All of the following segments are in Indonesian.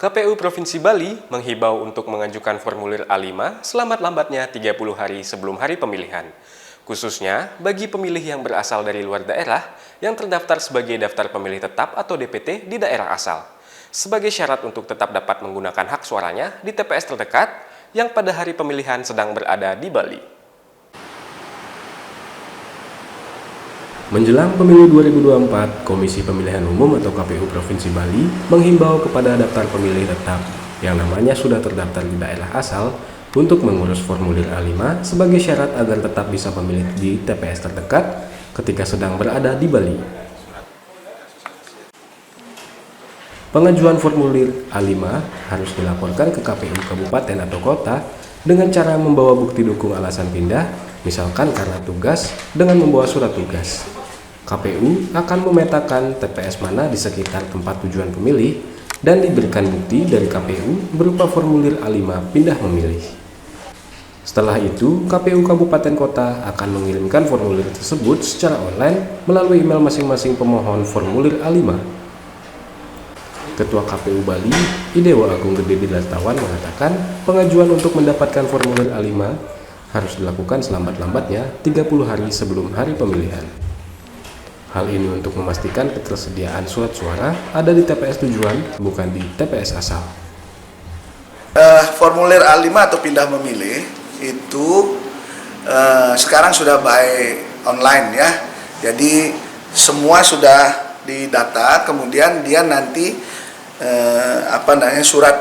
KPU Provinsi Bali menghimbau untuk mengajukan formulir A5 selambat-lambatnya 30 hari sebelum hari pemilihan. Khususnya bagi pemilih yang berasal dari luar daerah yang terdaftar sebagai daftar pemilih tetap atau DPT di daerah asal. Sebagai syarat untuk tetap dapat menggunakan hak suaranya di TPS terdekat yang pada hari pemilihan sedang berada di Bali. Menjelang pemilu 2024, Komisi Pemilihan Umum atau KPU Provinsi Bali menghimbau kepada daftar pemilih tetap yang namanya sudah terdaftar di daerah asal untuk mengurus formulir A5 sebagai syarat agar tetap bisa memilih di TPS terdekat ketika sedang berada di Bali. Pengajuan formulir A5 harus dilaporkan ke KPU Kabupaten atau Kota dengan cara membawa bukti dukung alasan pindah, misalkan karena tugas dengan membawa surat tugas. KPU akan memetakan TPS mana di sekitar tempat tujuan pemilih dan diberikan bukti dari KPU berupa formulir A5 pindah memilih. Setelah itu, KPU Kabupaten Kota akan mengirimkan formulir tersebut secara online melalui email masing-masing pemohon formulir A5. Ketua KPU Bali, Idewa Agung Gede Dilastawan mengatakan pengajuan untuk mendapatkan formulir A5 harus dilakukan selambat-lambatnya 30 hari sebelum hari pemilihan. Hal ini untuk memastikan ketersediaan surat suara ada di TPS tujuan, bukan di TPS asal. Formulir A5 atau pindah memilih itu sekarang sudah by online ya. Jadi semua sudah didata, kemudian dia nanti surat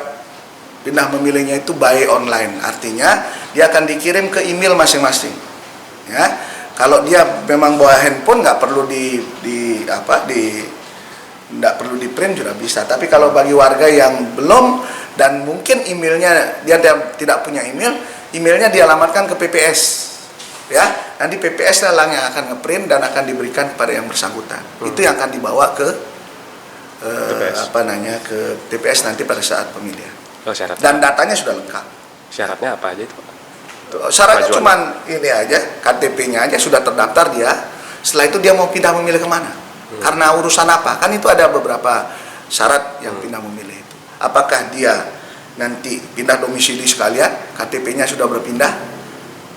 pindah memilihnya itu by online. Artinya dia akan dikirim ke email masing-masing. Ya. Kalau dia memang bawa handphone nggak perlu nggak perlu di print sudah bisa. Tapi kalau bagi warga yang belum dan mungkin emailnya dia tidak punya email, emailnya dialamatkan ke PPS. Ya, nanti PPS lah yang akan ngeprint dan akan diberikan kepada yang bersangkutan. Itu yang akan dibawa ke ke TPS nanti pada saat pemilihan. Oh, syaratnya. Dan datanya sudah lengkap. Syaratnya apa aja itu, Pak? Syaratnya cuma ini aja, KTP-nya aja sudah terdaftar dia. Setelah itu dia mau pindah memilih kemana? Karena urusan apa? Kan itu ada beberapa syarat yang pindah memilih itu. Apakah dia nanti pindah domisili sekalian, KTP-nya sudah berpindah,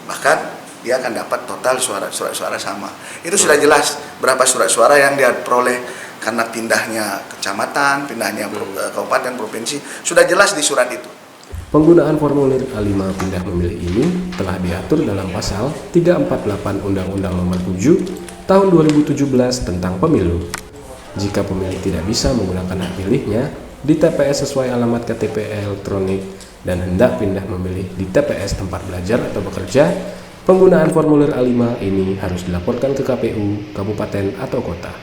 bahkan dia akan dapat total surat suara sama. Itu sudah jelas berapa surat suara yang dia peroleh karena pindahnya kecamatan, pindahnya kabupaten, provinsi, sudah jelas di surat itu. Penggunaan formulir A5 pindah memilih ini telah diatur dalam pasal 348 Undang-Undang Nomor 7 Tahun 2017 tentang Pemilu. Jika pemilih tidak bisa menggunakan hak pilihnya di TPS sesuai alamat KTP elektronik dan hendak pindah memilih di TPS tempat belajar atau bekerja, penggunaan formulir A5 ini harus dilaporkan ke KPU, Kabupaten atau Kota.